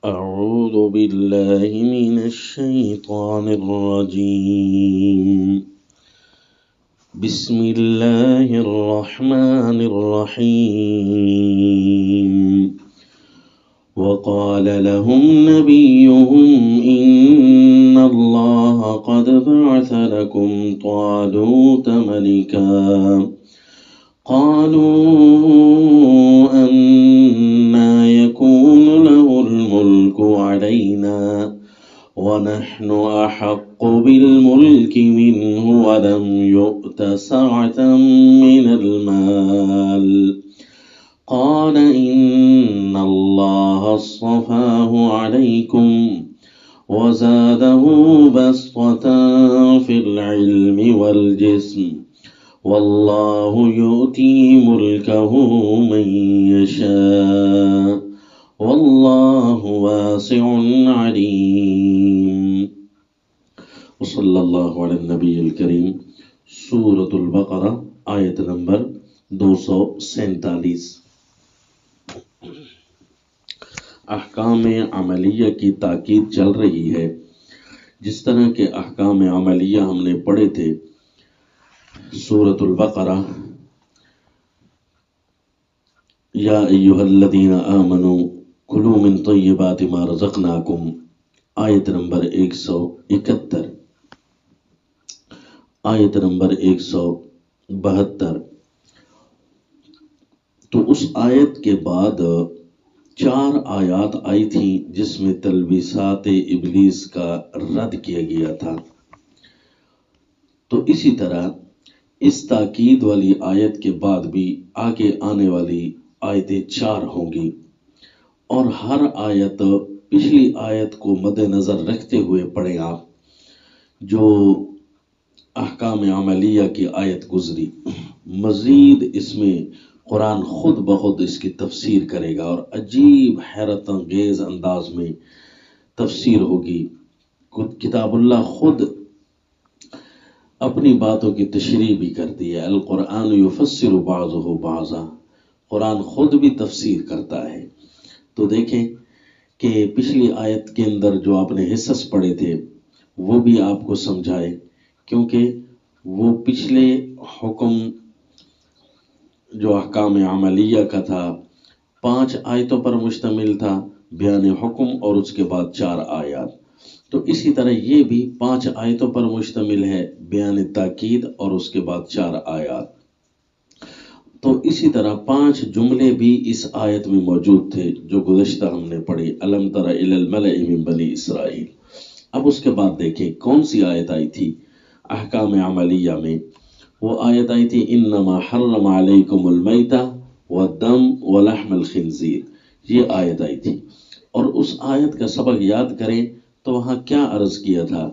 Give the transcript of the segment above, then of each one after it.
أعوذ بالله من الشيطان الرجيم. بسم الله الرحمن الرحيم. وقال لهم نبيهم إن الله قد بعث لكم طالوت ملكا. قالوا أنى يكون له الملك علينا ونحن أحق بالملك منه ولم يؤت سعة من المال. قال إن الله اصطفاه عليكم وزاده بسطة في العلم والجسم والله يؤتي ملكه من يشاء والله واسع عليم. وصلی اللہ علی النبی الکریم. سورۃ البقرہ آیت نمبر 247. احکام عملیہ کی تاکید چل رہی ہے. جس طرح کے احکام عملیہ ہم نے پڑھے تھے سورۃ البقرہ، یا ایھا الذین آمنوا کلوا من طیبات ما رزقناکم، آیت نمبر 171، آیت نمبر 172. تو اس آیت کے بعد 4 آیات آئی تھیں جس میں تلبیسات ابلیس کا رد کیا گیا تھا. تو اسی طرح اس تاکید والی آیت کے بعد بھی آگے آنے والی آیتیں 4 ہوں گی، اور ہر آیت پچھلی آیت کو مد نظر رکھتے ہوئے پڑھیں آپ. جو احکام عملیہ کی آیت گزری، مزید اس میں قرآن خود بخود اس کی تفسیر کرے گا اور عجیب حیرت انگیز انداز میں تفسیر ہوگی. کتاب اللہ خود اپنی باتوں کی تشریح بھی کرتی ہے. القرآن یفسر بعضہ بعضا، قرآن خود بھی تفسیر کرتا ہے. تو دیکھیں کہ پچھلی آیت کے اندر جو آپ نے حصص پڑھے تھے وہ بھی آپ کو سمجھائے، کیونکہ وہ پچھلے حکم جو احکام عملیہ کا تھا 5 آیتوں پر مشتمل تھا، بیان حکم، اور اس کے بعد 4 آیات. تو اسی طرح یہ بھی 5 آیتوں پر مشتمل ہے، بیان تاکید، اور اس کے بعد 4 آیات. تو اسی طرح 5 جملے بھی اس آیت میں موجود تھے جو گزشتہ ہم نے پڑھی، الم تر الی الملأ من بنی اسرائیل. اب اس کے بعد دیکھیں کون سی آیت آئی تھی احکام عملیہ میں. وہ آیت آئی تھی انما حرم علیکم المیتہ والدم ولحم الخنزیر. یہ آیت آئی تھی، اور اس آیت کا سبق یاد کریں تو وہاں کیا عرض کیا تھا؟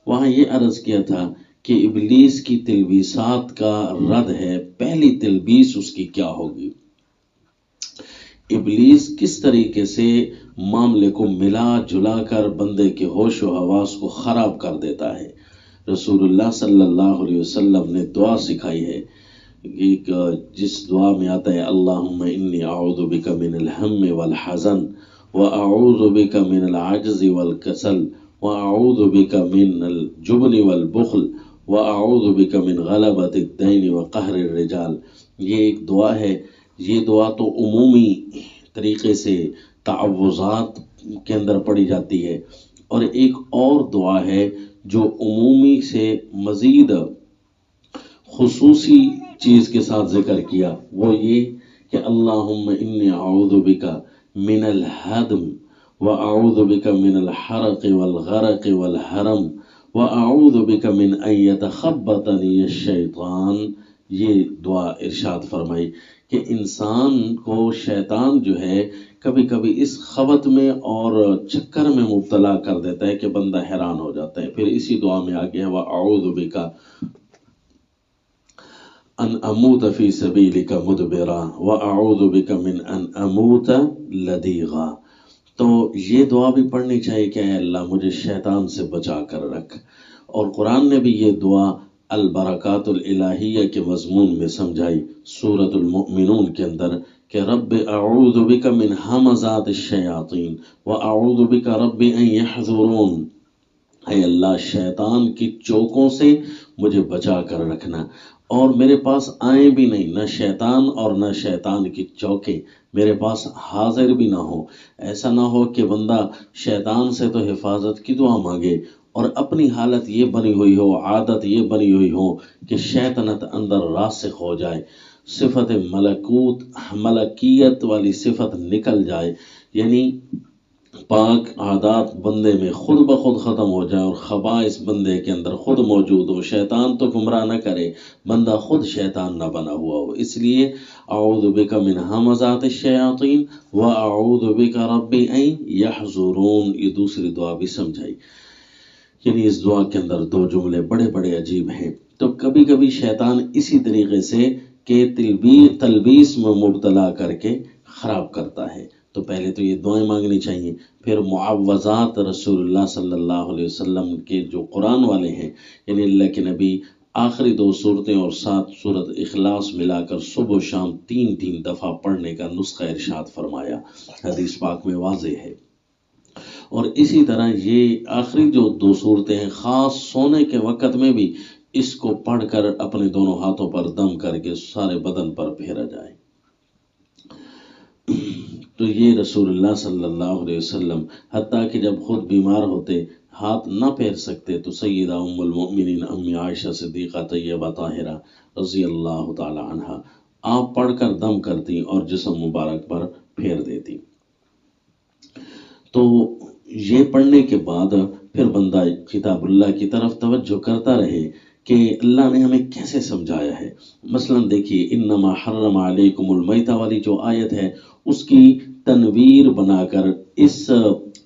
وہاں یہ عرض کیا تھا کہ ابلیس کی تلبیسات کا رد ہے. پہلی تلبیس اس کی کیا ہوگی؟ ابلیس کس طریقے سے معاملے کو ملا جلا کر بندے کے ہوش و حواس کو خراب کر دیتا ہے. رسول اللہ صلی اللہ علیہ وسلم نے دعا سکھائی ہے، ایک جس دعا میں آتا ہے اللہم انی اعوذ بک من الہم والحزن واعوذ بک من العجز والکسل واعوذ بک من الجبن والبخل واعوذ بک من غلبۃ الدین وقہر الرجال. یہ ایک دعا ہے. یہ دعا تو عمومی طریقے سے تعوذات کے اندر پڑھی جاتی ہے، اور ایک اور دعا ہے جو عمومی سے مزید خصوصی چیز کے ساتھ ذکر کیا، وہ یہ کہ اللہم انی اعوذ بک من الہدم واعوذ بک من الحرق والغرق والحرم واعوذ بک من ان یتخبطنی الشیطان. یہ دعا ارشاد فرمائی کہ انسان کو شیطان جو ہے کبھی کبھی اس خبط میں اور چکر میں مبتلا کر دیتا ہے کہ بندہ حیران ہو جاتا ہے. پھر اسی دعا میں آگے ہے وَأَعُوذُ بِكَ أَنْ أَمُوتَ فِي سَبِيلِكَ مُدْبِرًا وَأَعُوذُ بِكَ مِنْ أَنْ أَمُوتَ لَدِيغًا. تو یہ دعا بھی پڑھنی چاہیے کہ اے اللہ مجھے شیطان سے بچا کر رکھ. اور قرآن نے بھی یہ دعا البرکات الالہیہ کے مضمون میں سمجھائی سورۃ المؤمنون کے اندر کہ رب اعوذ بک من ہمزات الشیاطین واعوذ بک رب ان یحضرون، اے اللہ شیطان کی چوکوں سے مجھے بچا کر رکھنا، اور میرے پاس آئیں بھی نہیں، نہ شیطان اور نہ شیطان کی چوکیں میرے پاس حاضر بھی نہ ہو۔ ایسا نہ ہو کہ بندہ شیطان سے تو حفاظت کی دعا مانگے اور اپنی حالت یہ بنی ہوئی ہو، عادت یہ بنی ہوئی ہو کہ شیطنت اندر راسخ ہو جائے، صفت ملکیت والی صفت نکل جائے، یعنی پاک عادات بندے میں خود بخود ختم ہو جائے اور خبائث بندے کے اندر خود موجود ہو، شیطان تو گمراہ نہ کرے، بندہ خود شیطان نہ بنا ہوا ہو۔ اس لیے اعوذ بک من ہمزات الشیاطین واعوذ بک رب ان یحضرون، یہ دوسری دعا بھی سمجھائی۔ یعنی اس دعا کے اندر دو جملے بڑے بڑے عجیب ہیں۔ تو کبھی کبھی شیطان اسی طریقے سے کہ تلبیس میں مبتلا کر کے خراب کرتا ہے۔ تو پہلے تو یہ دعائیں مانگنی چاہیے، پھر معوذات رسول اللہ صلی اللہ علیہ وسلم کے جو قرآن والے ہیں، یعنی اللہ کے نبی آخری 2 صورتیں اور 7 صورت اخلاص ملا کر صبح و شام 3 دفعہ پڑھنے کا نسخہ ارشاد فرمایا، حدیث پاک میں واضح ہے۔ اور اسی طرح یہ آخری جو 2 صورتیں ہیں، خاص سونے کے وقت میں بھی اس کو پڑھ کر اپنے دونوں ہاتھوں پر دم کر کے سارے بدن پر پھیرا جائے۔ تو یہ رسول اللہ صلی اللہ علیہ وسلم حتیٰ کہ جب خود بیمار ہوتے، ہاتھ نہ پھیر سکتے، تو سیدہ ام المؤمنین امی عائشہ صدیقہ طیبہ طاہرہ رضی اللہ تعالی عنہ آپ پڑھ کر دم کرتی اور جسم مبارک پر پھیر دیتی۔ تو یہ پڑھنے کے بعد پھر بندہ کتاب اللہ کی طرف توجہ کرتا رہے کہ اللہ نے ہمیں کیسے سمجھایا ہے۔ مثلا دیکھیے انما حرم علیکم المیتہ والی جو آیت ہے، اس کی تنویر بنا کر اس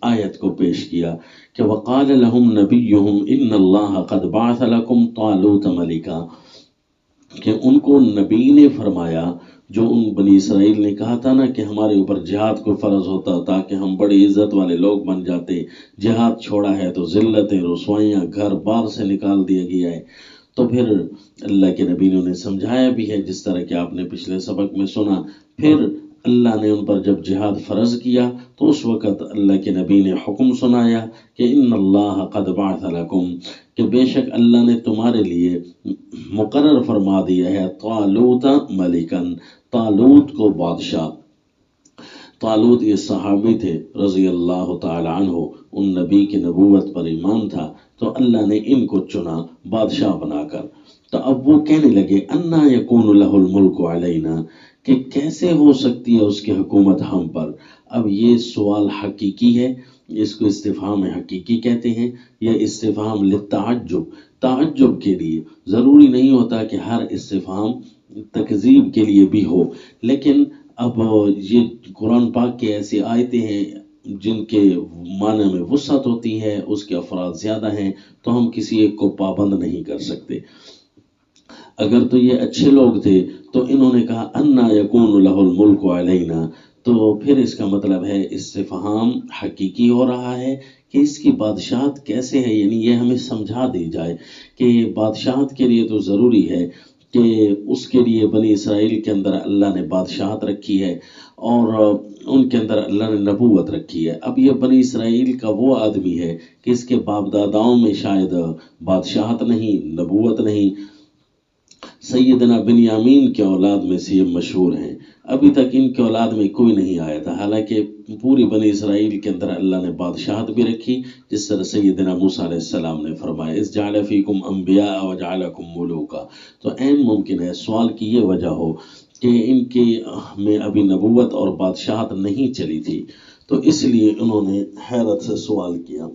آیت کو پیش کیا کہ وقال لهم نبیہم ان اللہ قد بعث لکم طالوت ملکا، کہ ان کو نبی نے فرمایا، جو ان بنی اسرائیل نے کہا تھا نا کہ ہمارے اوپر جہاد کو فرض ہوتا تاکہ ہم بڑی عزت والے لوگ بن جاتے، جہاد چھوڑا ہے تو ذلتیں رسوائیاں گھر بار سے نکال دیا گیا ہے۔ تو پھر اللہ کے نبی نے انہیں سمجھایا بھی ہے، جس طرح کہ آپ نے پچھلے سبق میں سنا۔ پھر اللہ نے ان پر جب جہاد فرض کیا تو اس وقت اللہ کے نبی نے حکم سنایا کہ ان اللہ قد بعث لکم، کہ بے شک اللہ نے تمہارے لیے مقرر فرما دیا ہے طالوت ملکن، طالوت کو بادشاہ۔ طالوت یہ صحابی تھے رضی اللہ تعالی عنہ، ان نبی کی نبوت پر ایمان تھا، تو اللہ نے ان کو چنا بادشاہ بنا کر۔ تو اب وہ کہنے لگے انا یکون لہ الملک علینا، کہ کیسے ہو سکتی ہے اس کی حکومت ہم پر۔ اب یہ سوال حقیقی ہے، اس کو استفہام حقیقی کہتے ہیں، یا استفہام للتعجب، تعجب کے لیے۔ ضروری نہیں ہوتا کہ ہر استفہام تکذیب کے لیے بھی ہو، لیکن اب یہ قرآن پاک کی ایسی آیتیں ہیں جن کے معنی میں وسعت ہوتی ہے، اس کے افراد زیادہ ہیں، تو ہم کسی ایک کو پابند نہیں کر سکتے۔ اگر تو یہ اچھے لوگ تھے تو انہوں نے کہا انا یکون لہ الملک علینا، تو پھر اس کا مطلب ہے استفہام حقیقی ہو رہا ہے کہ اس کی بادشاہت کیسے ہے، یعنی یہ ہمیں سمجھا دی جائے کہ بادشاہت کے لیے تو ضروری ہے کہ اس کے لیے بنی اسرائیل کے اندر اللہ نے بادشاہت رکھی ہے اور ان کے اندر اللہ نے نبوت رکھی ہے۔ اب یہ بنی اسرائیل کا وہ آدمی ہے کہ اس کے باپ داداؤں میں شاید بادشاہت نہیں، نبوت نہیں۔ سیدنا بنیامین کے اولاد میں سے یہ مشہور ہیں، ابھی تک ان کے اولاد میں کوئی نہیں آیا تھا، حالانکہ پوری بنی اسرائیل کے اندر اللہ نے بادشاہت بھی رکھی، جس طرح سیدنا موسیٰ علیہ السلام نے فرمایا اذ جعل فیکم انبیاء وجعلکم ملوکا۔ تو عین ممکن ہے سوال کی یہ وجہ ہو کہ ان کے میں ابھی نبوت اور بادشاہت نہیں چلی تھی، تو اس لیے انہوں نے حیرت سے سوال کیا۔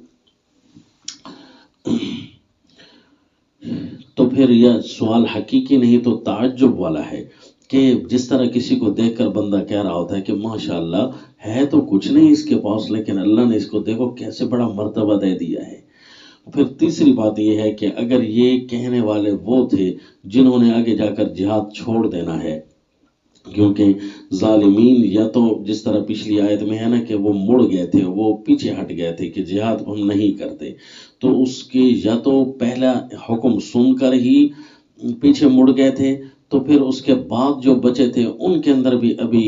تو پھر یہ سوال حقیقی نہیں تو تعجب والا ہے کہ جس طرح کسی کو دیکھ کر بندہ کہہ رہا ہوتا ہے کہ ماشاءاللہ ہے تو کچھ نہیں اس کے پاس، لیکن اللہ نے اس کو دیکھو کیسے بڑا مرتبہ دے دیا ہے۔ پھر تیسری بات یہ ہے کہ اگر یہ کہنے والے وہ تھے جنہوں نے آگے جا کر جہاد چھوڑ دینا ہے، کیونکہ ظالمین یا تو جس طرح پچھلی آیت میں ہے نا کہ وہ مڑ گئے تھے، وہ پیچھے ہٹ گئے تھے کہ جہاد ہم نہیں کرتے، تو اس کے یا تو پہلا حکم سن کر ہی پیچھے مڑ گئے تھے، تو پھر اس کے بعد جو بچے تھے ان کے اندر بھی ابھی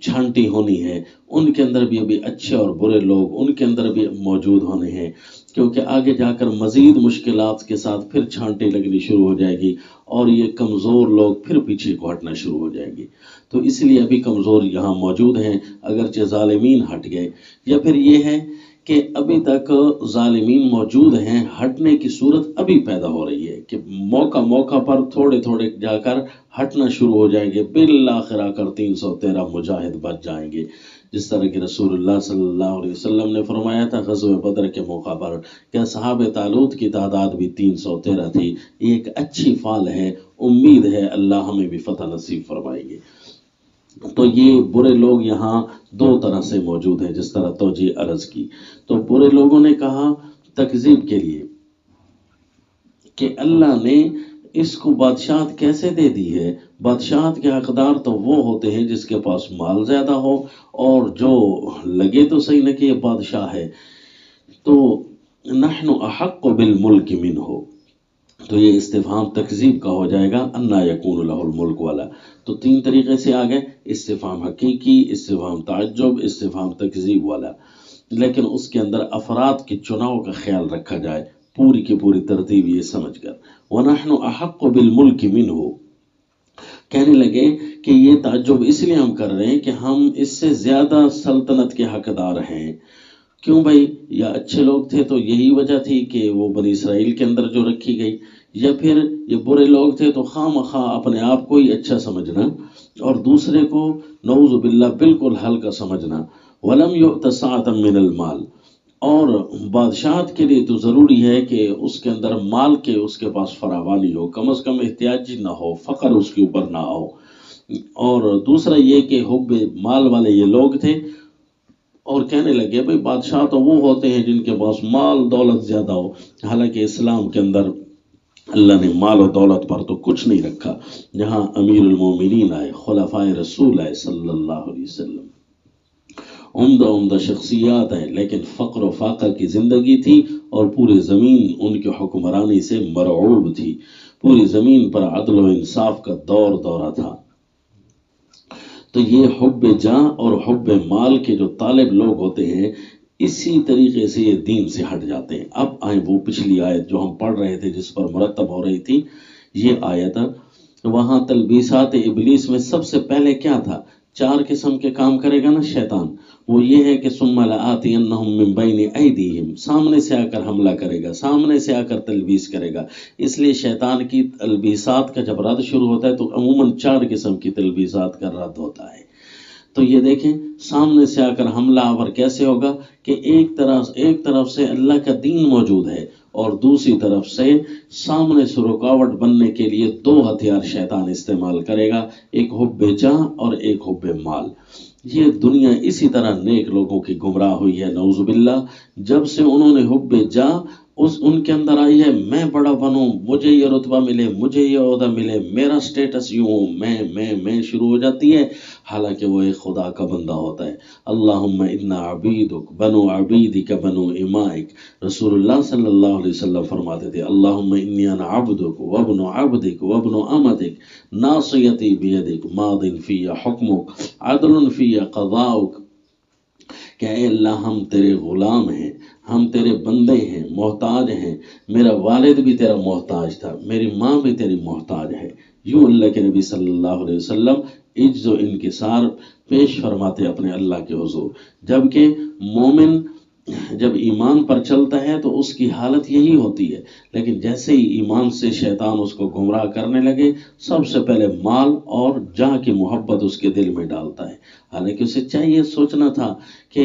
چھانٹی ہونی ہے، ان کے اندر بھی ابھی اچھے اور برے لوگ ان کے اندر بھی موجود ہونے ہیں، کیونکہ آگے جا کر مزید مشکلات کے ساتھ پھر چھانٹی لگنی شروع ہو جائے گی اور یہ کمزور لوگ پھر پیچھے کو ہٹنا شروع ہو جائیں گے۔ تو اس لیے ابھی کمزور یہاں موجود ہیں اگرچہ ظالمین ہٹ گئے، یا پھر یہ ہے کہ ابھی تک ظالمین موجود ہیں، ہٹنے کی صورت ابھی پیدا ہو رہی ہے کہ موقع پر تھوڑے تھوڑے جا کر ہٹنا شروع ہو جائیں گے، بالآخر آ کر 313 مجاہد بچ جائیں گے، جس طرح کہ رسول اللہ صلی اللہ علیہ وسلم نے فرمایا تھا غزوہ بدر کے موقع پر کہ صحابہ طالوت کی تعداد بھی 313 تھی۔ ایک اچھی فال ہے، امید ہے اللہ ہمیں بھی فتح نصیب فرمائیں گے۔ تو یہ برے لوگ یہاں دو طرح سے موجود ہیں جس طرح توجیہ عرض کی۔ تو برے لوگوں نے کہا تکذیب کے لیے کہ اللہ نے اس کو بادشاہت کیسے دے دی ہے، بادشاہت کے حقدار تو وہ ہوتے ہیں جس کے پاس مال زیادہ ہو اور جو لگے تو صحیح نہ کہ یہ بادشاہ ہے، تو نحن احق بالملک منہ، تو یہ استفہام تکذیب کا ہو جائے گا، انا یکون لہ الملک والا۔ تو تین طریقے سے آ گئے، استفہام حقیقی، استفہام تعجب، استفہام تکذیب والا، لیکن اس کے اندر افراد کے چناؤ کا خیال رکھا جائے، پوری کی پوری ترتیب یہ سمجھ کر۔ وَنَحْنُ أَحَقُّ بِالْمُلْكِ مِنْهُ، کہنے لگے کہ یہ تعجب اس لیے ہم کر رہے ہیں کہ ہم اس سے زیادہ سلطنت کے حقدار ہیں۔ کیوں بھائی؟ یا اچھے لوگ تھے تو یہی وجہ تھی کہ وہ بنی اسرائیل کے اندر جو رکھی گئی، یا پھر یہ برے لوگ تھے تو خواہ مخواہ اپنے آپ کو ہی اچھا سمجھنا اور دوسرے کو نعوذ باللہ بالکل ہلکا سمجھنا۔ وَلَمْ يُؤْتَ سَعَةً مِّنَ الْمَالِ، اور بادشاہت کے لیے تو ضروری ہے کہ اس کے اندر مال کے اس کے پاس فراوانی ہو، کم از کم احتیاجی نہ ہو، فقر اس کے اوپر نہ ہو، اور دوسرا یہ کہ حب مال والے یہ لوگ تھے، اور کہنے لگے بھئی بادشاہ تو وہ ہوتے ہیں جن کے پاس مال دولت زیادہ ہو، حالانکہ اسلام کے اندر اللہ نے مال و دولت پر تو کچھ نہیں رکھا، جہاں امیر المومنین آئے، خلفائے رسول آئے صلی اللہ علیہ وسلم، عمدہ شخصیات ہیں، لیکن فقر و فاقہ کی زندگی تھی اور پورے زمین ان کے حکمرانی سے مرعوب تھی، پوری زمین پر عدل و انصاف کا دورہ تھا۔ تو یہ حب جاں اور حب مال کے جو طالب لوگ ہوتے ہیں، اسی طریقے سے یہ دین سے ہٹ جاتے ہیں۔ اب آئیں وہ پچھلی آیت جو ہم پڑھ رہے تھے جس پر مرتب ہو رہی تھی، یہ آیت وہاں تلبیسات ابلیس میں سب سے پہلے کیا تھا؟ 4 قسم کے کام کرے گا نا شیطان، وہ یہ ہے کہ ثم لآتینہم من بین ایدیہم، سامنے سے آ کر حملہ کرے گا، سامنے سے آ کر تلبیس کرے گا۔ اس لیے شیطان کی تلبیسات کا جب رد شروع ہوتا ہے تو عموماً 4 قسم کی تلبیسات کا رد ہوتا ہے۔ تو یہ دیکھیں سامنے سے آ کر حملہ آور کیسے ہوگا کہ ایک طرف سے اللہ کا دین موجود ہے اور دوسری طرف سے سامنے سے رکاوٹ بننے کے لیے 2 ہتھیار شیطان استعمال کرے گا، ایک حب جاں اور ایک حب مال۔ یہ دنیا اسی طرح نیک لوگوں کی گمراہ ہوئی ہے نعوذ باللہ، جب سے انہوں نے حب جاں ان کے اندر آئی ہے، میں بڑا بنوں، مجھے یہ رتبہ ملے، مجھے یہ عہدہ ملے، میرا سٹیٹس یوں ہو، میں شروع ہو جاتی ہے، حالانکہ وہ ایک خدا کا بندہ ہوتا ہے۔ اللہم انا عبیدک بنو عبیدک بنو امائک، رسول اللہ صلی اللہ علیہ وسلم فرماتے تھے اللہم انی انا عبدک وابن عبدک وابن امتک ناصیتی بیدک ماض فی حکمک عدل فی قضاؤک، کہ اے اللہ ہم تیرے غلام ہیں، ہم تیرے بندے ہیں، محتاج ہیں، میرا والد بھی تیرا محتاج تھا، میری ماں بھی تیری محتاج ہے۔ یوں اللہ کے نبی صلی اللہ علیہ وسلم عجز و انکسار پیش فرماتے اپنے اللہ کے حضور، جبکہ مومن جب ایمان پر چلتا ہے تو اس کی حالت یہی ہوتی ہے، لیکن جیسے ہی ایمان سے شیطان اس کو گمراہ کرنے لگے، سب سے پہلے مال اور جاں کی محبت اس کے دل میں ڈالتا ہے۔ حالانکہ اسے چاہیے سوچنا تھا کہ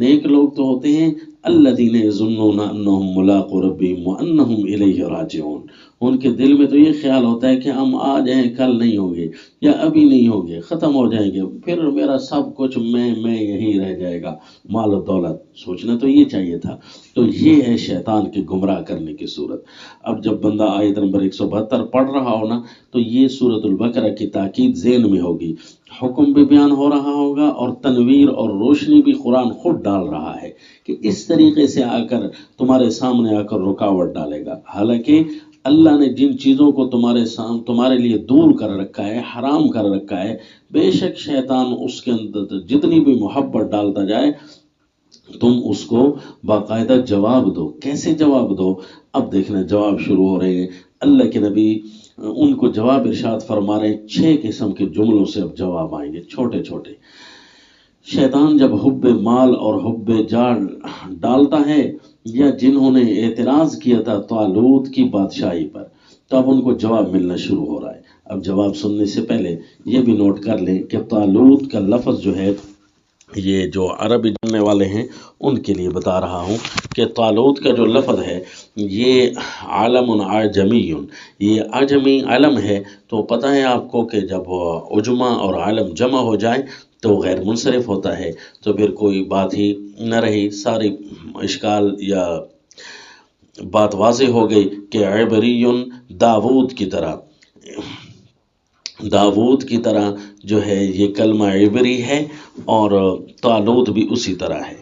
نیک لوگ تو ہوتے ہیں الذین یظنون انہم ملاقو ربہم وانہم الیہ راجعون، ان کے دل میں تو یہ خیال ہوتا ہے کہ ہم آج ہیں کل نہیں ہوں گے، یا ابھی نہیں ہوں گے، ختم ہو جائیں گے، پھر میرا سب کچھ میں یہی رہ جائے گا، مال و دولت، سوچنا تو یہ چاہیے تھا۔ تو یہ ہے شیطان کے گمراہ کرنے کی صورت۔ اب جب بندہ آیت نمبر 172 پڑھ رہا ہو نا، تو یہ سورۃ البقرہ کی تاکید ذہن میں ہوگی، حکم بھی بیان ہو رہا ہوگا اور تنویر اور روشنی بھی قرآن خود ڈال رہا ہے کہ اس طریقے سے آ کر تمہارے سامنے آ کر رکاوٹ ڈالے گا۔ حالانکہ اللہ نے جن چیزوں کو تمہارے لیے دور کر رکھا ہے، حرام کر رکھا ہے، بے شک شیطان اس کے اندر جتنی بھی محبت ڈالتا جائے، تم اس کو باقاعدہ جواب دو۔ کیسے جواب دو؟ اب دیکھنا جواب شروع ہو رہے ہیں۔ اللہ کے نبی ان کو جواب ارشاد فرما رہے ہیں، 6 قسم کے جملوں سے اب جواب آئیں گے، چھوٹے چھوٹے۔ شیطان جب حب مال اور حب جاہ ڈالتا ہے، یا جنہوں نے اعتراض کیا تھا طالوت کی بادشاہی پر، تو اب ان کو جواب ملنا شروع ہو رہا ہے۔ اب جواب سننے سے پہلے یہ بھی نوٹ کر لیں کہ طالوت کا لفظ جو ہے، یہ جو عربی جاننے والے ہیں ان کے لیے بتا رہا ہوں کہ طالوت کا جو لفظ ہے یہ عالم عجمی، یہ عجمی علم ہے۔ تو پتہ ہے آپ کو کہ جب عجمہ اور عالم جمع ہو جائے تو غیر منصرف ہوتا ہے، تو پھر کوئی بات ہی نہ رہی، ساری اشکال یا بات واضح ہو گئی کہ عبری داود کی طرح جو ہے یہ کلمہ عبری ہے، اور طالوت بھی اسی طرح ہے۔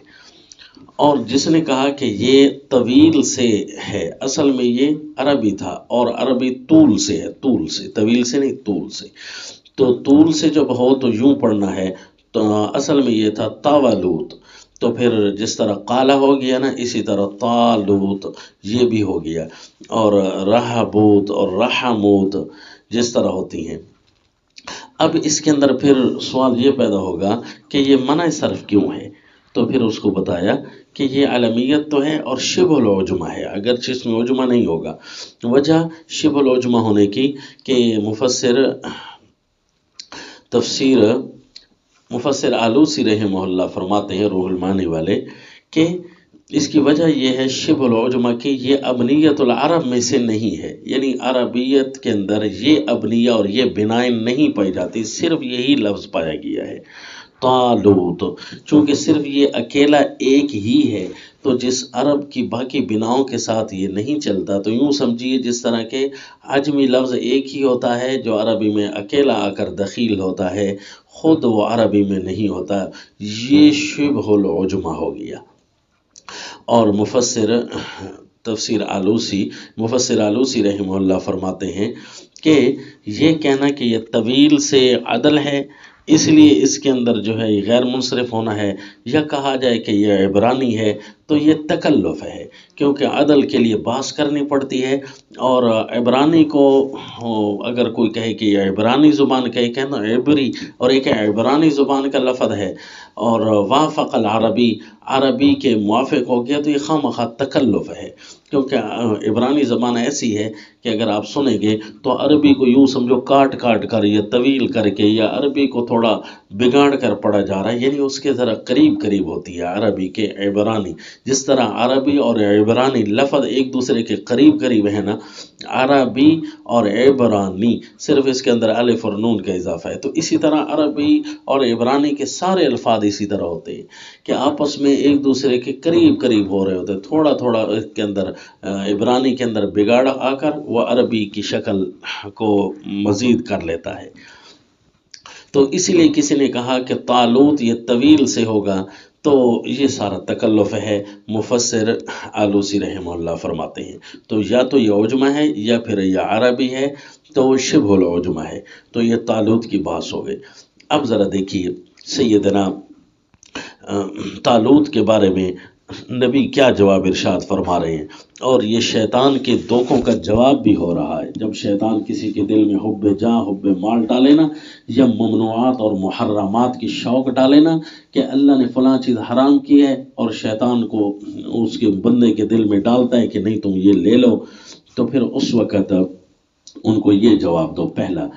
اور جس نے کہا کہ یہ طویل سے ہے، اصل میں یہ عربی تھا، اور عربی طول سے ہے، طول سے، طویل سے نہیں، طول سے۔ تو طول سے جب ہو تو یوں پڑھنا ہے، تو اصل میں یہ تھا طاولوت، تو پھر جس طرح قالہ ہو گیا نا، اسی طرح طالوت یہ بھی ہو گیا، اور رہبوت اور رحموت جس طرح ہوتی ہیں۔ اب اس کے اندر پھر سوال یہ پیدا ہوگا کہ یہ منع صرف کیوں ہے؟ تو پھر اس کو بتایا کہ یہ علمیت تو ہے اور شبہ العجمہ ہے، اگرچہ اس میں عجمہ نہیں ہوگا۔ وجہ شبہ العجمہ ہونے کی کہ مفسر آلوسی رحمہ اللہ فرماتے ہیں، روح المعانی والے، کہ اس کی وجہ یہ ہے شبہ العجمہ کی یہ ابنیت العرب میں سے نہیں ہے، یعنی عربیت کے اندر یہ ابنیہ اور یہ بنائیں نہیں پائی جاتی، صرف یہی لفظ پایا گیا ہے طالوت۔ چونکہ صرف یہ اکیلا ایک ہی ہے، تو جس عرب کی باقی بناؤں کے ساتھ یہ نہیں چلتا، تو یوں سمجھیے جس طرح کہ عجمی لفظ ایک ہی ہوتا ہے جو عربی میں اکیلا آ کر دخیل ہوتا ہے، خود وہ عربی میں نہیں ہوتا، یہ شبہ العجمہ ہو گیا۔ اور مفسر آلوسی رحمہ اللہ فرماتے ہیں کہ یہ کہنا کہ یہ طویل سے عدل ہے، اس لیے اس کے اندر جو ہے یہ غیر منصرف ہونا ہے، یا کہا جائے کہ یہ عبرانی ہے، تو یہ تکلف ہے، کیونکہ عدل کے لیے بحث کرنی پڑتی ہے، اور عبرانی کو اگر کوئی کہے کہ یہ عبرانی زبان کا، ایک ہے نا عبری اور ایک ہے عبرانی زبان کا لفظ ہے، اور وافق العربی، عربی کے موافق ہو گیا، تو یہ خواہ تکلف ہے، کیونکہ عبرانی زبان ایسی ہے کہ اگر آپ سنیں گے تو عربی کو یوں سمجھو کاٹ کر یا طویل کر کے، یا عربی کو تھوڑا بگاڑ کر پڑھا جا رہا ہے، یعنی اس کے ذرا قریب ہوتی ہے عربی کے عبرانی، جس طرح عربی اور عبرانی لفظ ایک دوسرے کے قریب ہے نا، عربی اور عبرانی صرف اس کے اندر الف اور نون کا اضافہ ہے، تو اسی طرح عربی اور عبرانی کے سارے الفاظ اسی طرح ہوتے ہیں کہ آپس میں ایک دوسرے کے قریب ہو رہے ہوتے ہیں، تھوڑا اس کے اندر عبرانی کے اندر بگاڑ آ کر وہ عربی کی شکل کو مزید کر لیتا ہے۔ تو اسی لیے کسی نے کہا کہ طالوت یہ طویل سے ہوگا، تو یہ سارا تکلف ہے، مفسر آلوسی رحمہ اللہ فرماتے ہیں۔ تو یا تو یہ عجمہ ہے یا پھر یہ عربی ہے، تو شبہ العجمہ ہے، تو یہ طالوت کی بات ہو گئی۔ اب ذرا دیکھیے سیدنا طالوت کے بارے میں نبی کیا جواب ارشاد فرما رہے ہیں، اور یہ شیطان کے دھوکوں کا جواب بھی ہو رہا ہے۔ جب شیطان کسی کے دل میں حب جاہ، حب مال ڈالے نا، یا ممنوعات اور محرمات کی شوق ڈالے نا کہ اللہ نے فلاں چیز حرام کی ہے، اور شیطان کو اس کے بندے کے دل میں ڈالتا ہے کہ نہیں تم یہ لے لو، تو پھر اس وقت ان کو یہ جواب دو۔ پہلا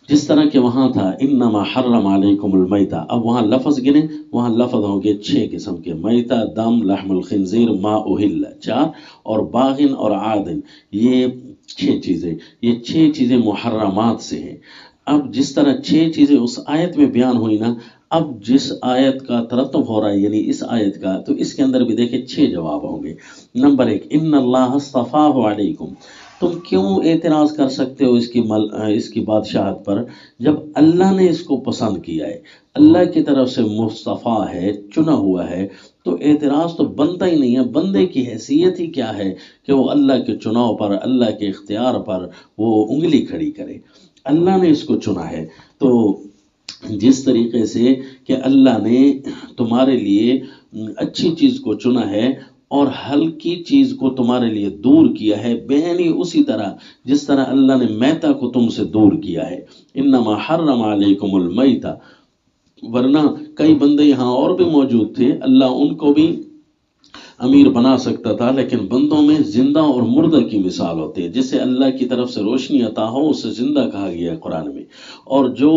جس طرح کہ وہاں تھا انما حرم علیکم المیتہ، اب وہاں لفظ گنے، وہاں لفظ ہوں گے 6 قسم کے، میتہ، دم، لحم الخنزیر، ما اہل 4، اور باغن اور عادن، یہ 6 چیزیں، یہ 6 چیزیں محرمات سے ہیں۔ اب جس طرح 6 چیزیں اس آیت میں بیان ہوئی نا، اب جس آیت کا ترتب ہو رہا ہے یعنی اس آیت کا، تو اس کے اندر بھی دیکھیں 6 جواب ہوں گے۔ نمبر 1، ان اللہ اصطفاہ علیکم، تم کیوں اعتراض کر سکتے ہو اس کی بادشاہت پر، جب اللہ نے اس کو پسند کیا ہے، اللہ کی طرف سے مصطفیٰ ہے، چنا ہوا ہے، تو اعتراض تو بنتا ہی نہیں ہے۔ بندے کی حیثیت ہی کیا ہے کہ وہ اللہ کے چناؤ پر، اللہ کے اختیار پر وہ انگلی کھڑی کرے۔ اللہ نے اس کو چنا ہے، تو جس طریقے سے کہ اللہ نے تمہارے لیے اچھی چیز کو چنا ہے اور ہلکی چیز کو تمہارے لیے دور کیا ہے، بہنی اسی طرح جس طرح اللہ نے میتہ کو تم سے دور کیا ہے، انما حرم علیکم المیتہ، ورنہ کئی بندے یہاں اور بھی موجود تھے، اللہ ان کو بھی امیر بنا سکتا تھا، لیکن بندوں میں زندہ اور مردہ کی مثال ہوتی ہے، جسے اللہ کی طرف سے روشنی عطا ہو اسے زندہ کہا گیا ہے قرآن میں، اور جو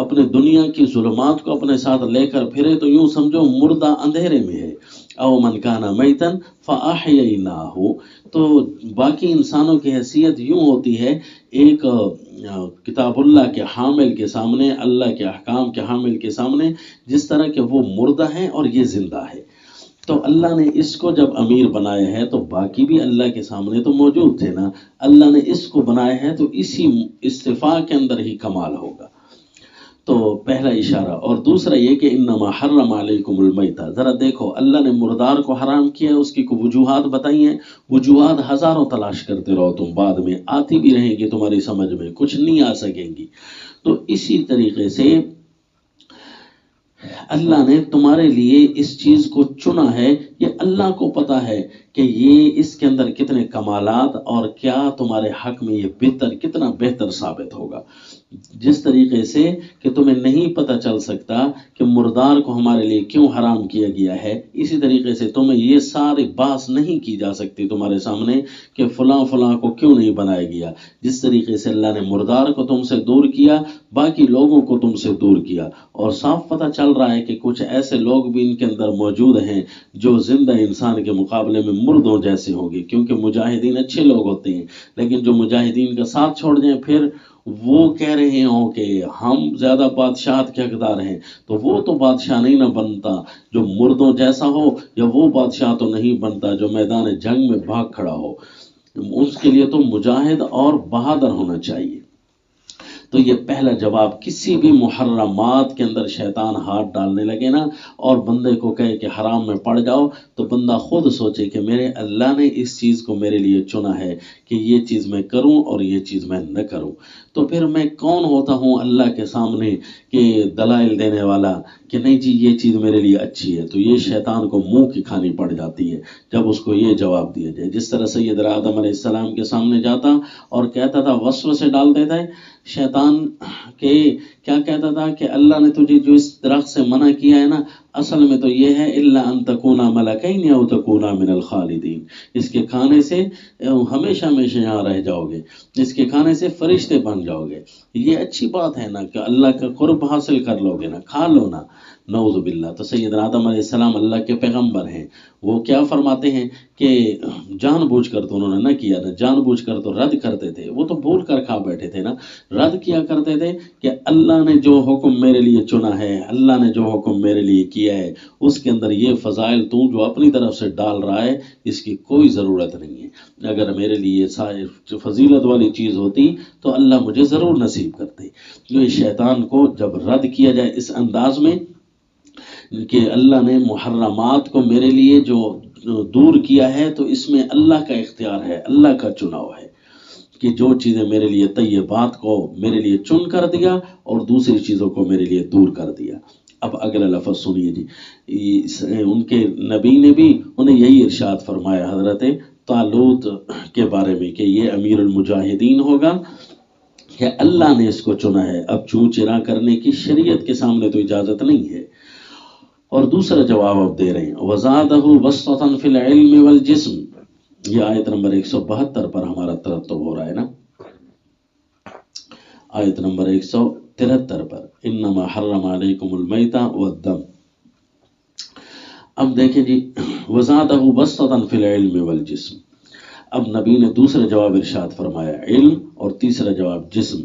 اپنے دنیا کی ظلمات کو اپنے ساتھ لے کر پھرے تو یوں سمجھو مردہ اندھیرے میں ہے، او من کان میتن فاحییناہ، تو باقی انسانوں کی حیثیت یوں ہوتی ہے، ایک کتاب اللہ کے حامل کے سامنے، اللہ کے احکام کے حامل کے سامنے، جس طرح کہ وہ مردہ ہیں اور یہ زندہ ہے۔ تو اللہ نے اس کو جب امیر بنایا ہے تو باقی بھی اللہ کے سامنے تو موجود تھے نا، اللہ نے اس کو بنایا ہے تو اسی استفاء کے اندر ہی کمال ہوگا۔ تو پہلا اشارہ، اور دوسرا یہ کہ انما حرم علیکم المیتہ، ذرا دیکھو اللہ نے مردار کو حرام کیا، اس کی کوئی وجوہات بتائی ہیں، وجوہات ہزاروں تلاش کرتے رہو تم، بعد میں آتی بھی رہیں گی تمہاری سمجھ میں، کچھ نہیں آ سکیں گی۔ تو اسی طریقے سے اللہ نے تمہارے لیے اس چیز کو چنا ہے، یہ اللہ کو پتا ہے کہ یہ اس کے اندر کتنے کمالات اور کیا تمہارے حق میں یہ بہتر، کتنا بہتر ثابت ہوگا۔ جس طریقے سے کہ تمہیں نہیں پتہ چل سکتا کہ مردار کو ہمارے لیے کیوں حرام کیا گیا ہے، اسی طریقے سے تمہیں یہ ساری بحث نہیں کی جا سکتی تمہارے سامنے کہ فلاں فلاں کو کیوں نہیں بنایا گیا۔ جس طریقے سے اللہ نے مردار کو تم سے دور کیا، باقی لوگوں کو تم سے دور کیا، اور صاف پتہ چل رہا ہے کہ کچھ ایسے لوگ بھی ان کے اندر موجود ہیں جو زندہ انسان کے مقابلے میں مردوں جیسے ہوں گے، کیونکہ مجاہدین اچھے لوگ ہوتے ہیں، لیکن جو مجاہدین کا ساتھ چھوڑ جائیں پھر وہ کہہ رہے ہوں کہ ہم زیادہ بادشاہت کے حقدار ہیں، تو وہ تو بادشاہ نہیں نہ بنتا جو مردوں جیسا ہو، یا وہ بادشاہ تو نہیں بنتا جو میدان جنگ میں بھاگ کھڑا ہو، اس کے لیے تو مجاہد اور بہادر ہونا چاہیے۔ تو یہ پہلا جواب، کسی بھی محرمات کے اندر شیطان ہاتھ ڈالنے لگے نا اور بندے کو کہے کہ حرام میں پڑ جاؤ، تو بندہ خود سوچے کہ میرے اللہ نے اس چیز کو میرے لیے چنا ہے کہ یہ چیز میں کروں اور یہ چیز میں نہ کروں، تو پھر میں کون ہوتا ہوں اللہ کے سامنے کہ دلائل دینے والا کہ نہیں جی یہ چیز میرے لیے اچھی ہے۔ تو یہ شیطان کو منہ کی کھانی پڑ جاتی ہے جب اس کو یہ جواب دیا جائے۔ جس طرح سیدنا آدم علیہ السلام کے سامنے جاتا اور کہتا تھا، وسوسے ڈال دیتا ہے شیطان کہ کیا کہتا تھا کہ اللہ نے تجھے جو اس درخت سے منع کیا ہے نا، اصل میں تو یہ ہے الا ان تکونا ملکین او تکونا من الخالدین، اس کے کھانے سے ہمیشہ ہمیشہ یہاں رہ جاؤ گے، اس کے کھانے سے فرشتے بن جاؤ گے۔ یہ اچھی بات ہے نا کہ اللہ کا قرب حاصل کر لو گے نا، کھا لو نا، نعوذ باللہ۔ تو سیدنا آدم علیہ السلام اللہ کے پیغمبر ہیں، وہ کیا فرماتے ہیں کہ جان بوجھ کر تو انہوں نے نہ کیا نا، جان بوجھ کر تو رد کرتے تھے، وہ تو بھول کر کھا بیٹھے تھے نا، رد کیا کرتے تھے کہ اللہ نے جو حکم میرے لیے چنا ہے، اللہ نے جو حکم میرے لیے کیا ہے، اس کے اندر یہ فضائل تو جو اپنی طرف سے ڈال رہا ہے اس کی کوئی ضرورت نہیں ہے، اگر میرے لیے فضیلت والی چیز ہوتی تو اللہ مجھے ضرور نصیب کرتے۔ یہ شیطان کو جب رد کیا جائے اس انداز میں کہ اللہ نے محرمات کو میرے لیے جو دور کیا ہے، تو اس میں اللہ کا اختیار ہے، اللہ کا چناؤ ہے کہ جو چیزیں میرے لیے طیبات کو میرے لیے چن کر دیا اور دوسری چیزوں کو میرے لیے دور کر دیا۔ اب اگلا لفظ سنیے جی، ان کے نبی نے بھی انہیں یہی ارشاد فرمایا حضرت طالوت کے بارے میں کہ یہ امیر المجاہدین ہوگا، کہ اللہ نے اس کو چنا ہے، اب چوں چرا کرنے کی شریعت کے سامنے تو اجازت نہیں ہے۔ اور دوسرا جواب اب دے رہے ہیں، وَزَادَهُ بَسْطَةً فِي الْعِلْمِ وَالْجِسْمِ، یہ آیت نمبر 172 پر ہمارا ترتب ہو رہا ہے نا۔ آیت نمبر 173 پر، انما حرم علیکم المیتہ والدم۔ اب دیکھیں جی، وزادہ بسطا فی العلم والجسم، اب نبی نے دوسرا جواب ارشاد فرمایا، علم اور تیسرا جواب جسم،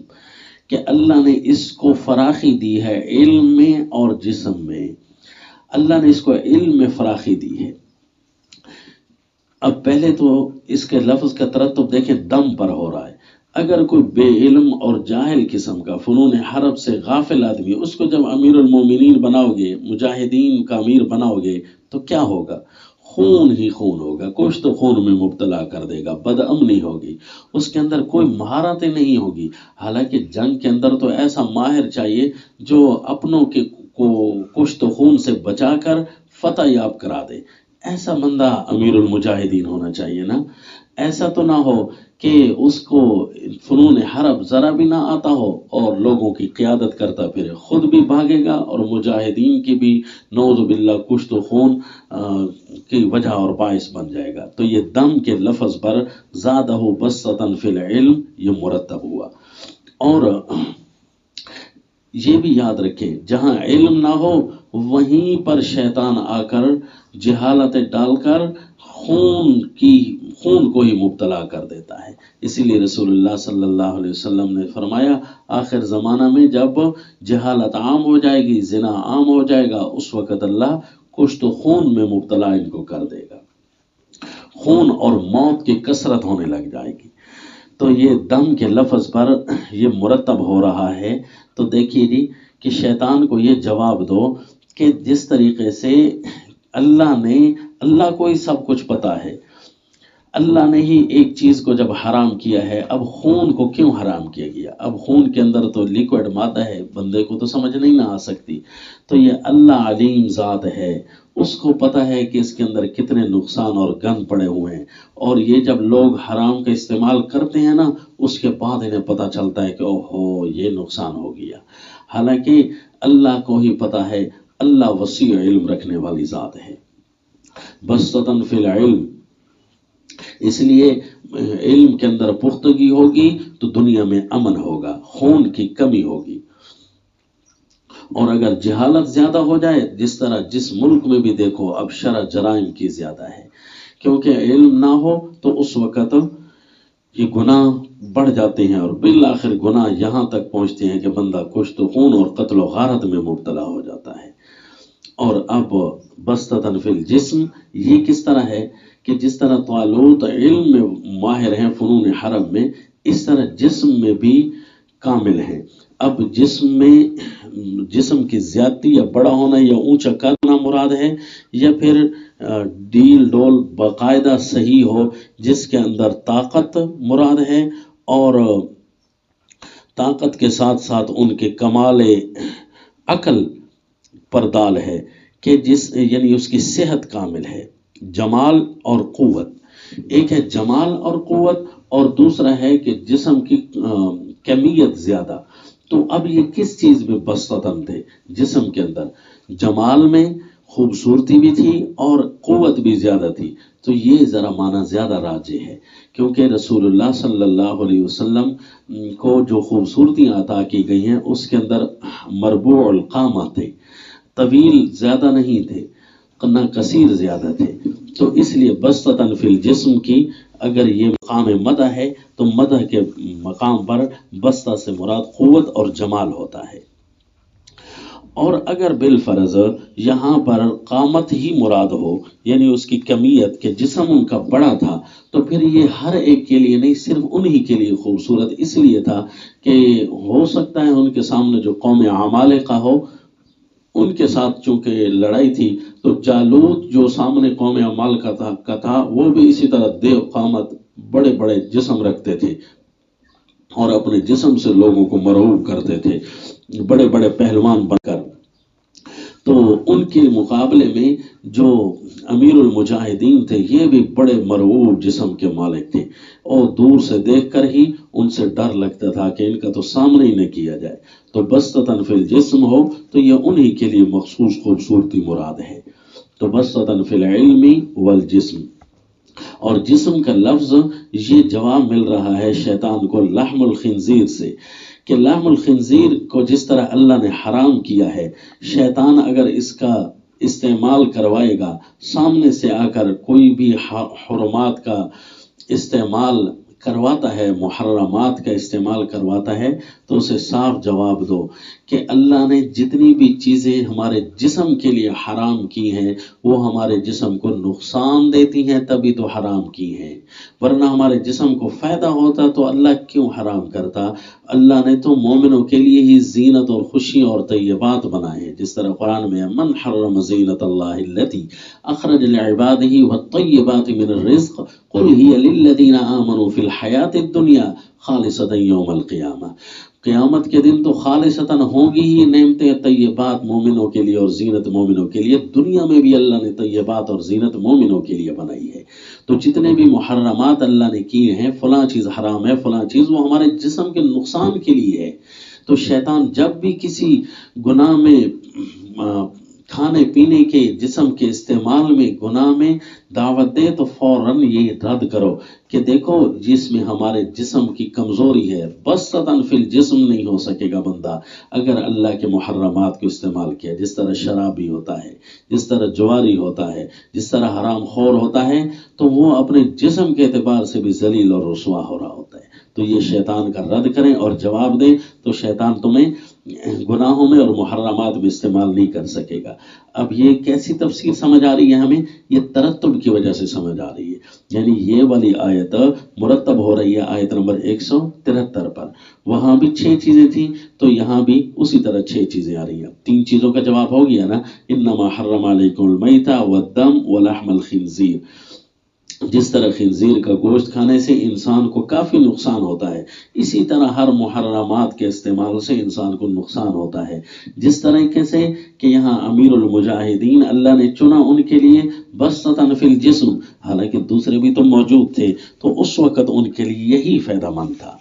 کہ اللہ نے اس کو فراخی دی ہے علم میں اور جسم میں، اللہ نے اس کو علم میں فراخی دی ہے۔ اب پہلے تو اس کے لفظ کا ترتب دیکھیں، دم پر ہو رہا ہے۔ اگر کوئی بے علم اور جاہل قسم کا فنون حرب سے غافل آدمی، اس کو جب امیر المومنین بناؤ گے، مجاہدین کا امیر بناؤ گے، تو کیا ہوگا؟ خون ہی خون ہوگا، کچھ تو خون میں مبتلا کر دے گا، بد امنی ہوگی، اس کے اندر کوئی مہارتیں نہیں ہوگی۔ حالانکہ جنگ کے اندر تو ایسا ماہر چاہیے جو اپنوں کے کو کچھ تو خون سے بچا کر فتح یاب کرا دے، ایسا بندہ امیر المجاہدین ہونا چاہیے نا۔ ایسا تو نہ ہو کہ اس کو فنون حرب ذرا بھی نہ آتا ہو اور لوگوں کی قیادت کرتا پھرے، خود بھی بھاگے گا اور مجاہدین کی بھی نعوذ باللہ کچھ تو خون کی وجہ اور باعث بن جائے گا۔ تو یہ دم کے لفظ پر زادہ بسطا فی العلم یہ مرتب ہوا۔ اور یہ بھی یاد رکھیں، جہاں علم نہ ہو وہیں پر شیطان آ کر جہالت ڈال کر خون کو ہی مبتلا کر دیتا ہے۔ اسی لیے رسول اللہ صلی اللہ علیہ وسلم نے فرمایا، آخر زمانہ میں جب جہالت عام ہو جائے گی، زنا عام ہو جائے گا، اس وقت اللہ کچھ تو خون میں مبتلا ان کو کر دے گا، خون اور موت کی کثرت ہونے لگ جائے گی۔ تو یہ دم کے لفظ پر یہ مرتب ہو رہا ہے۔ تو دیکھیے جی کہ شیطان کو یہ جواب دو کہ جس طریقے سے اللہ کو ہی سب کچھ پتا ہے، اللہ نے ہی ایک چیز کو جب حرام کیا ہے، اب خون کو کیوں حرام کیا گیا؟ اب خون کے اندر تو لیکوڈ مادہ ہے، بندے کو تو سمجھ نہیں نہ آ سکتی۔ تو یہ اللہ علیم ذات ہے، اس کو پتہ ہے کہ اس کے اندر کتنے نقصان اور گند پڑے ہوئے ہیں، اور یہ جب لوگ حرام کا استعمال کرتے ہیں نا، اس کے بعد انہیں پتہ چلتا ہے کہ اوہو یہ نقصان ہو گیا۔ حالانکہ اللہ کو ہی پتہ ہے، اللہ وسیع علم رکھنے والی ذات ہے۔ بسطاً فی العلم، اس لیے علم کے اندر پختگی ہوگی تو دنیا میں امن ہوگا، خون کی کمی ہوگی۔ اور اگر جہالت زیادہ ہو جائے، جس طرح جس ملک میں بھی دیکھو اب شرع جرائم کی زیادہ ہے، کیونکہ علم نہ ہو تو اس وقت یہ گناہ بڑھ جاتے ہیں، اور بالآخر گناہ یہاں تک پہنچتے ہیں کہ بندہ کچھ تو خون اور قتل و غارت میں مبتلا ہو جاتا ہے۔ اور اب بسطاً فی الجسم، یہ کس طرح ہے کہ جس طرح طالوت علم میں ماہر ہیں فنون حرب میں، اس طرح جسم میں بھی کامل ہیں۔ اب جسم کی زیادتی یا بڑا ہونا یا اونچا کرنا مراد ہے، یا پھر ڈیل ڈول باقاعدہ صحیح ہو جس کے اندر طاقت مراد ہے، اور طاقت کے ساتھ ساتھ ان کے کمال عقل پر دال ہے کہ یعنی اس کی صحت کامل ہے۔ جمال اور قوت، ایک ہے جمال اور قوت، اور دوسرا ہے کہ جسم کی کمیت زیادہ۔ تو اب یہ کس چیز میں بسطاً تھے؟ جسم کے اندر جمال میں خوبصورتی بھی تھی اور قوت بھی زیادہ تھی۔ تو یہ ذرا معنی زیادہ راجح ہے، کیونکہ رسول اللہ صلی اللہ علیہ وسلم کو جو خوبصورتیاں عطا کی گئی ہیں اس کے اندر مربوع القامہ تھے، طویل زیادہ نہیں تھے، نہ کثیر زیادہ تھے۔ تو اس لیے بسطاً فی الجسم کی اگر یہ مقام مدح ہے تو مدح کے مقام پر بسطہ سے مراد قوت اور جمال ہوتا ہے۔ اور اگر بالفرض یہاں پر قامت ہی مراد ہو، یعنی اس کی کمیت کہ جسم ان کا بڑا تھا، تو پھر یہ ہر ایک کے لیے نہیں، صرف انہی کے لیے خوبصورت اس لیے تھا کہ ہو سکتا ہے ان کے سامنے جو قوم عمالقہ ہو، ان کے ساتھ چونکہ لڑائی تھی، تو جالوت جو سامنے قوم عمالقہ کا تھا، وہ بھی اسی طرح دیو قامت بڑے بڑے جسم رکھتے تھے اور اپنے جسم سے لوگوں کو مرعوب کرتے تھے، بڑے بڑے پہلوان بن کر۔ تو ان کے مقابلے میں جو امیر المجاہدین تھے، یہ بھی بڑے مرعوب جسم کے مالک تھے، اور دور سے دیکھ کر ہی ان سے ڈر لگتا تھا کہ ان کا تو سامنے ہی نہ کیا جائے۔ تو بسطاً فی الجسم ہو تو یہ انہی کے لیے مخصوص خوبصورتی مراد ہے۔ تو بسطاً فی العلم والجسم، اور جسم کا لفظ یہ جواب مل رہا ہے شیطان کو لحم الخنزیر سے، کہ لحم الخنزیر کو جس طرح اللہ نے حرام کیا ہے، شیطان اگر اس کا استعمال کروائے گا، سامنے سے آ کر کوئی بھی حرمات کا استعمال کرواتا ہے، محرمات کا استعمال کرواتا ہے، تو اسے صاف جواب دو کہ اللہ نے جتنی بھی چیزیں ہمارے جسم کے لیے حرام کی ہیں وہ ہمارے جسم کو نقصان دیتی ہیں، تبھی تو حرام کی ہیں، ورنہ ہمارے جسم کو فائدہ ہوتا تو اللہ کیوں حرام کرتا؟ اللہ نے تو مومنوں کے لیے ہی زینت اور خوشی اور طیبات بنائے ہیں، جس طرح قرآن میں من حرم زینت اللہ التی اخرج لعبادہ والطیبات من الرزق قل ہی للذین آمنوا فی الحیات الدنیا خالصۃ یوم القیامہ، قیامت کے دن تو خالصتاً ہوں گی ہی نعمتیں طیبات مومنوں کے لیے اور زینت مومنوں کے لیے، دنیا میں بھی اللہ نے طیبات اور زینت مومنوں کے لیے بنائی ہے۔ تو جتنے بھی محرمات اللہ نے کیے ہیں، فلاں چیز حرام ہے، فلاں چیز، وہ ہمارے جسم کے نقصان کے لیے ہے۔ تو شیطان جب بھی کسی گناہ میں کھانے پینے کے جسم کے استعمال میں گناہ میں دعوت دے تو فوراً یہ رد کرو کہ دیکھو جس میں ہمارے جسم کی کمزوری ہے، بسطاً فی الجسم نہیں ہو سکے گا بندہ اگر اللہ کے محرمات کو استعمال کیا، جس طرح شرابی ہوتا ہے، جس طرح جواری ہوتا ہے، جس طرح حرام خور ہوتا ہے، تو وہ اپنے جسم کے اعتبار سے بھی ذلیل اور رسوا ہو رہا ہوتا ہے۔ تو یہ شیطان کا رد کریں اور جواب دیں تو شیطان تمہیں گناہوں میں اور محرمات میں استعمال نہیں کر سکے گا۔ اب یہ کیسی تفسیر سمجھ آ رہی ہے ہمیں؟ یہ ترتب کی وجہ سے سمجھ آ رہی ہے، یعنی یہ والی آیت مرتب ہو رہی ہے آیت نمبر 173 پر، وہاں بھی 6 چیزیں تھیں تو یہاں بھی اسی طرح 6 چیزیں آ رہی ہیں۔ 3 چیزوں کا جواب ہو گیا نا، انما حرم علیکم المیتۃ والدم ولحم الخنزیر، جس طرح خنزیر کا گوشت کھانے سے انسان کو کافی نقصان ہوتا ہے، اسی طرح ہر محرمات کے استعمال سے انسان کو نقصان ہوتا ہے۔ جس طریقے سے کہ یہاں امیر المجاہدین اللہ نے چنا ان کے لیے بسطاً فی الجسم، حالانکہ دوسرے بھی تو موجود تھے، تو اس وقت ان کے لیے یہی فائدہ مند تھا۔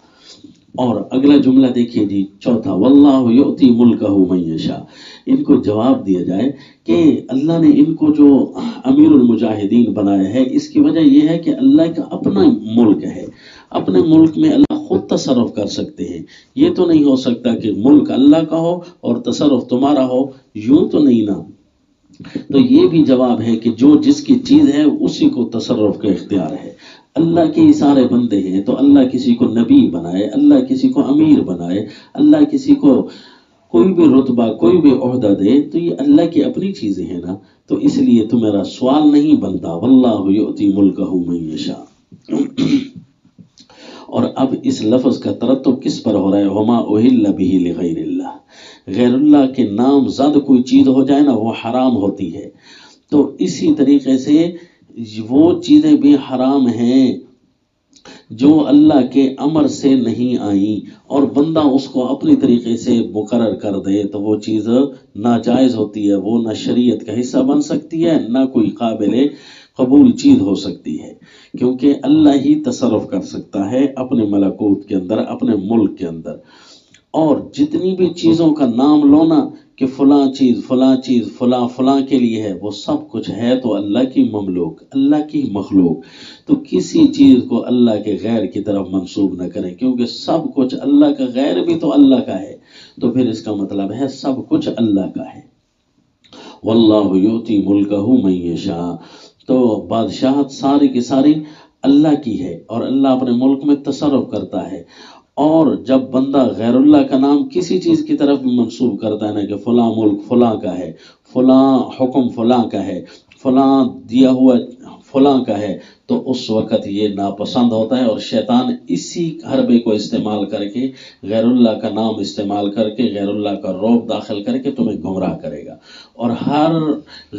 اور اگلا جملہ دیکھیے جی، چوتھا، واللہ یؤتی ملکہ من یشاء، ان کو جواب دیا جائے کہ اللہ نے ان کو جو امیر المجاہدین بنایا ہے، اس کی وجہ یہ ہے کہ اللہ کا اپنا ملک ہے، اپنے ملک میں اللہ خود تصرف کر سکتے ہیں۔ یہ تو نہیں ہو سکتا کہ ملک اللہ کا ہو اور تصرف تمہارا ہو، یوں تو نہیں نا۔ تو یہ بھی جواب ہے کہ جو جس کی چیز ہے اسی کو تصرف کا اختیار ہے۔ اللہ کے سارے بندے ہیں تو اللہ کسی کو نبی بنائے، اللہ کسی کو امیر بنائے، اللہ کسی کو کوئی بھی رتبہ کوئی بھی عہدہ دے، تو یہ اللہ کی اپنی چیزیں ہیں نا۔ تو اس لیے تو میرا سوال نہیں بنتا، واللہ یؤتی ملکہ من یشاء۔ اور اب اس لفظ کا ترتب کس پر ہو رہا ہے؟ وما اہل بہ لغیر اللہ، غیر اللہ کے نام زد کوئی چیز ہو جائے نا وہ حرام ہوتی ہے۔ تو اسی طریقے سے وہ چیزیں بھی حرام ہیں جو اللہ کے امر سے نہیں آئیں، اور بندہ اس کو اپنی طریقے سے مقرر کر دے تو وہ چیز ناجائز ہوتی ہے، وہ نہ شریعت کا حصہ بن سکتی ہے، نہ کوئی قابل قبول چیز ہو سکتی ہے، کیونکہ اللہ ہی تصرف کر سکتا ہے اپنے ملکوت کے اندر، اپنے ملک کے اندر۔ اور جتنی بھی چیزوں کا نام لونا کہ فلاں چیز فلاں فلاں کے لیے ہے، وہ سب کچھ ہے تو اللہ کی مملوک، اللہ کی مخلوق۔ تو کسی چیز کو اللہ کے غیر کی طرف منسوب نہ کریں، کیونکہ سب کچھ اللہ کا، غیر بھی تو اللہ کا ہے، تو پھر اس کا مطلب ہے سب کچھ اللہ کا ہے۔ واللہ یؤتی ملکہ من یشاء، تو بادشاہت ساری کی ساری اللہ کی ہے اور اللہ اپنے ملک میں تصرف کرتا ہے۔ اور جب بندہ غیر اللہ کا نام کسی چیز کی طرف بھی منسوب کرتا ہے نا کہ فلاں ملک فلاں کا ہے، فلاں حکم فلاں کا ہے، فلاں دیا ہوا فلاں کا ہے، تو اس وقت یہ ناپسند ہوتا ہے، اور شیطان اسی حربے کو استعمال کر کے، غیر اللہ کا نام استعمال کر کے، غیر اللہ کا رعب داخل کر کے تمہیں گمراہ کرے گا۔ اور ہر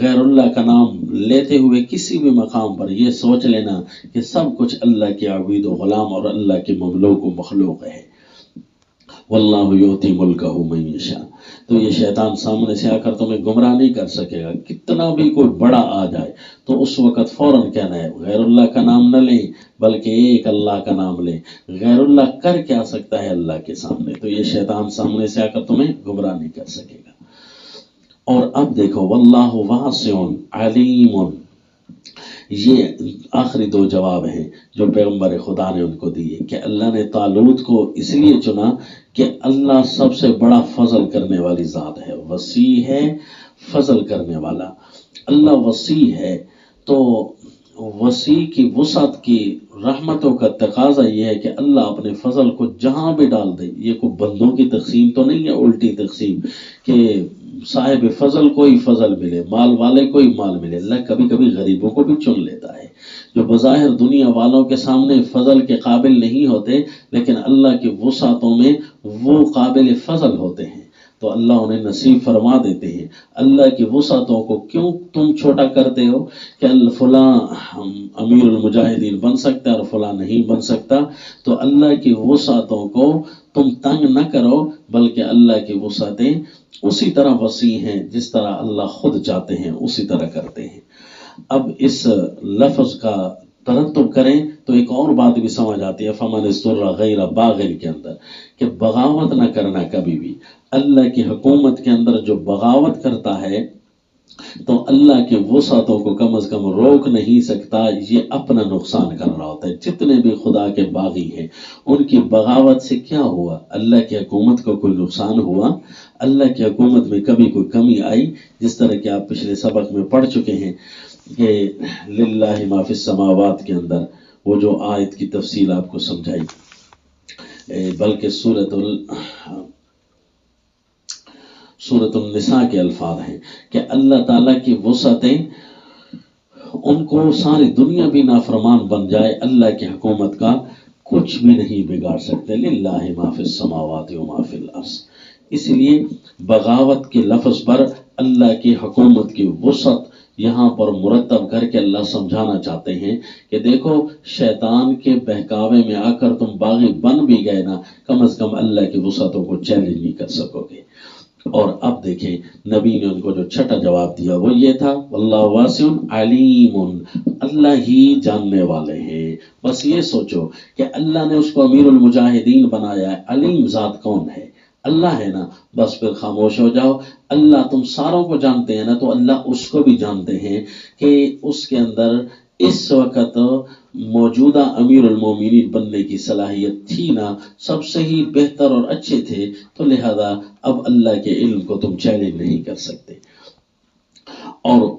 غیر اللہ کا نام لیتے ہوئے کسی بھی مقام پر یہ سوچ لینا کہ سب کچھ اللہ کے عبید و غلام اور اللہ کے مملوک و مخلوق ہے۔ واللہ یؤتی ملکہ من یشاء، تو یہ شیطان سامنے سے آ کر تمہیں گمراہ نہیں کر سکے گا، کتنا بھی کوئی بڑا آ جائے تو اس وقت فوراً کہنا ہے غیر اللہ کا نام نہ لیں بلکہ ایک اللہ کا نام لیں۔ غیر اللہ کر کیا سکتا ہے اللہ کے سامنے؟ تو یہ شیطان سامنے سے آ کر تمہیں گمراہ نہیں کر سکے گا۔ اور اب دیکھو واللہ واسع علیم، یہ آخری دو جواب ہیں جو پیغمبر خدا نے ان کو دیے کہ اللہ نے طالوت کو اس لیے چنا کہ اللہ سب سے بڑا فضل کرنے والی ذات ہے، وسیع ہے، فضل کرنے والا۔ اللہ وسیع ہے تو وسیع کی وسعت کی رحمتوں کا تقاضا یہ ہے کہ اللہ اپنے فضل کو جہاں بھی ڈال دے۔ یہ کوئی بندوں کی تقسیم تو نہیں ہے، الٹی تقسیم کہ صاحب فضل کو ہی فضل ملے، مال والے کو ہی مال ملے۔ اللہ کبھی کبھی غریبوں کو بھی چن لیتا ہے جو بظاہر دنیا والوں کے سامنے فضل کے قابل نہیں ہوتے، لیکن اللہ کی وسعتوں میں وہ قابل فضل ہوتے ہیں تو اللہ انہیں نصیب فرما دیتے ہیں۔ اللہ کی وسعتوں کو کیوں تم چھوٹا کرتے ہو کہ فلاں امیر المجاہدین بن سکتا ہے اور فلاں نہیں بن سکتا؟ تو اللہ کی وسعتوں کو تم تنگ نہ کرو، بلکہ اللہ کی وسعتیں اسی طرح وسیع ہیں جس طرح اللہ خود چاہتے ہیں اسی طرح کرتے ہیں۔ اب اس لفظ کا ترتب کریں تو ایک اور بات بھی سمجھ آتی ہے، فمن اضطر غیر باغ کے اندر، کہ بغاوت نہ کرنا کبھی بھی۔ اللہ کی حکومت کے اندر جو بغاوت کرتا ہے تو اللہ کے وسعتوں کو کم از کم روک نہیں سکتا، یہ اپنا نقصان کر رہا ہوتا ہے۔ جتنے بھی خدا کے باغی ہیں ان کی بغاوت سے کیا ہوا؟ اللہ کی حکومت کو کوئی نقصان ہوا؟ اللہ کی حکومت میں کبھی کوئی کمی آئی؟ جس طرح کہ آپ پچھلے سبق میں پڑھ چکے ہیں کہ للہ ما فی السماوات کے اندر وہ جو آیت کی تفصیل آپ کو سمجھائی، بلکہ سورۃ النساء کے الفاظ ہیں کہ اللہ تعالیٰ کی وسعتیں ان کو ساری دنیا بھی نافرمان بن جائے، اللہ کی حکومت کا کچھ بھی نہیں بگاڑ سکتے۔ للہ ما فی السماوات و ما فی الارض۔ اس لیے بغاوت کے لفظ پر اللہ کی حکومت کی وسعت یہاں پر مرتب کر کے اللہ سمجھانا چاہتے ہیں کہ دیکھو شیطان کے بہکاوے میں آ کر تم باغی بن بھی گئے نا، کم از کم اللہ کی وسعتوں کو چیلنج نہیں کر سکو گے۔ اور اب دیکھیں نبی نے ان کو جو چھٹا جواب دیا وہ یہ تھا، واللہ واسع علیم، اللہ ہی جاننے والے ہیں۔ بس یہ سوچو کہ اللہ نے اس کو امیر المجاہدین بنایا ہے، علیم ذات کون ہے؟ اللہ ہے نا۔ بس پھر خاموش ہو جاؤ، اللہ تم ساروں کو جانتے ہیں نا، تو اللہ اس کو بھی جانتے ہیں کہ اس کے اندر اس وقت موجودہ امیر المومنین بننے کی صلاحیت تھی نا، سب سے ہی بہتر اور اچھے تھے، تو لہذا اب اللہ کے علم کو تم چیلنج نہیں کر سکتے۔ اور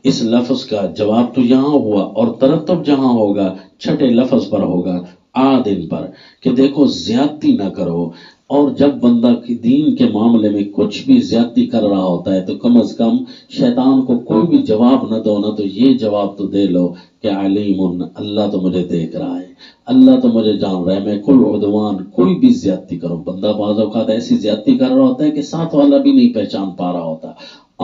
اس لفظ کا جواب تو یہاں ہوا، اور ترتب جہاں ہوگا چھٹے لفظ پر ہوگا، عادل پر، کہ دیکھو زیادتی نہ کرو۔ اور جب بندہ کی دین کے معاملے میں کچھ بھی زیادتی کر رہا ہوتا ہے تو کم از کم شیطان کو کوئی بھی جواب نہ دو نا، تو یہ جواب تو دے لو کہ علیم، اللہ تو مجھے دیکھ رہا ہے، اللہ تو مجھے جان رہا ہے، میں کوئی عدوان کوئی بھی زیادتی کروں۔ بندہ بعض اوقات ایسی زیادتی کر رہا ہوتا ہے کہ ساتھ والا بھی نہیں پہچان پا رہا ہوتا،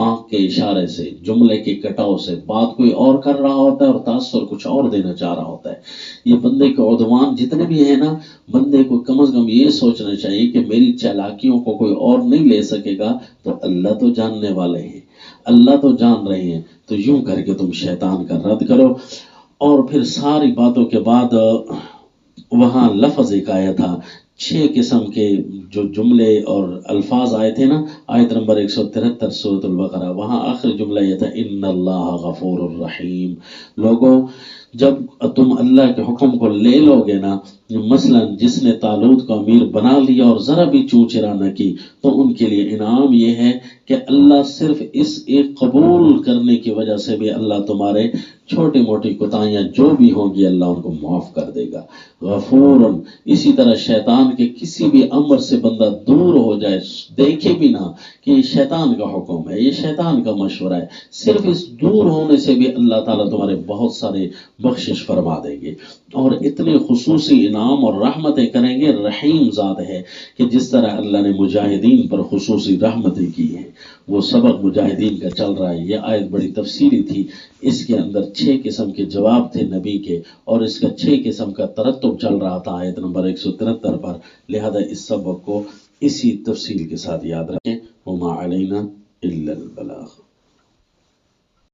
آنکھ کے اشارے سے، جملے کے کٹاؤ سے بات کوئی اور کر رہا ہوتا ہے اور تاثر کچھ اور دینا چاہ رہا ہوتا ہے۔ یہ بندے کے عدوان جتنے بھی ہیں نا، بندے کو کم از کم یہ سوچنا چاہیے کہ میری چالاکیوں کو کوئی اور نہیں لے سکے گا، تو اللہ تو جاننے والے ہیں، اللہ تو جان رہے ہیں، تو یوں کر کے تم شیطان کا رد کرو۔ اور پھر ساری باتوں کے بعد وہاں لفظ ایک آیا تھا، 6 قسم کے جو جملے اور الفاظ آئے تھے نا، آیت نمبر 173 سورۃ البقرہ، وہاں آخری جملہ یہ تھا، ان اللہ غفور الرحیم۔ لوگوں جب تم اللہ کے حکم کو لے لو گے نا، مثلا جس نے طالوت کو امیر بنا لیا اور ذرا بھی چوں چرا نہ کی، تو ان کے لیے انعام یہ ہے کہ اللہ صرف اس ایک قبول کرنے کی وجہ سے بھی اللہ تمہارے چھوٹی موٹی کوتاہیاں جو بھی ہوں گی اللہ ان کو معاف کر دے گا۔ غفور، اسی طرح شیطان کے کسی بھی امر سے بندہ دور ہو جائے، دیکھے بھی نہ کہ یہ شیطان کا حکم ہے، یہ شیطان کا مشورہ ہے، صرف اس دور ہونے سے بھی اللہ تعالیٰ تمہارے بہت سارے بخشش فرما دیں گے، اور اتنے خصوصی انعام اور رحمتیں کریں گے۔ رحیم ذات ہے کہ جس طرح اللہ نے مجاہدین پر خصوصی رحمتیں کی ہیں، وہ سبق مجاہدین کا چل رہا ہے۔ یہ آیت بڑی تفصیلی تھی، اس کے اندر 6 قسم کے جواب تھے نبی کے، اور اس کا 6 قسم کا ترتب چل رہا تھا آیت نمبر 173 پر، لہذا اس سبق کو اسی تفصیل کے ساتھ یاد رکھیں۔ وما علینا الا البلاغ۔